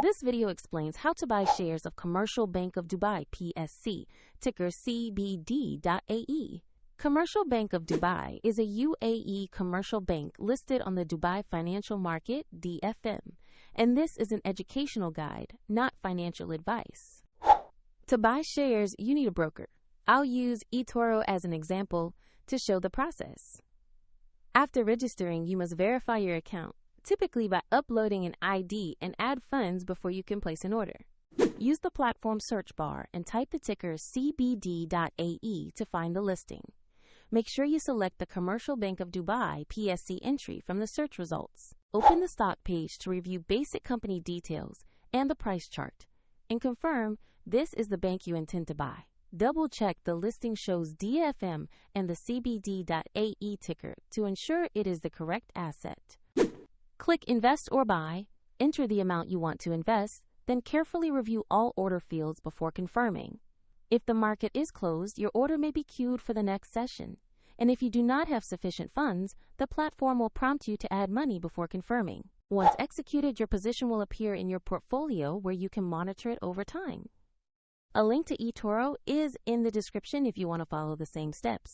This video explains how to buy shares of Commercial Bank of Dubai PSC, ticker CBD.AE. Commercial Bank of Dubai is a UAE commercial bank listed on the Dubai Financial Market (DFM), and this is an educational guide, not financial advice. To buy shares, you need a broker. I'll use eToro as an example to show the process. After registering, you must verify your account, typically by uploading an ID and add funds before you can place an order. Use the platform search bar and type the ticker CBD.AE to find the listing. Make sure you select the Commercial Bank of Dubai PSC entry from the search results. Open the stock page to review basic company details and the price chart, and confirm this is the bank you intend to buy. Double-check the listing shows DFM and the CBD.AE ticker to ensure it is the correct asset. Click Invest or Buy, enter the amount you want to invest, then carefully review all order fields before confirming. If the market is closed, your order may be queued for the next session. And if you do not have sufficient funds, the platform will prompt you to add money before confirming. Once executed, your position will appear in your portfolio where you can monitor it over time. A link to eToro is in the description if you want to follow the same steps.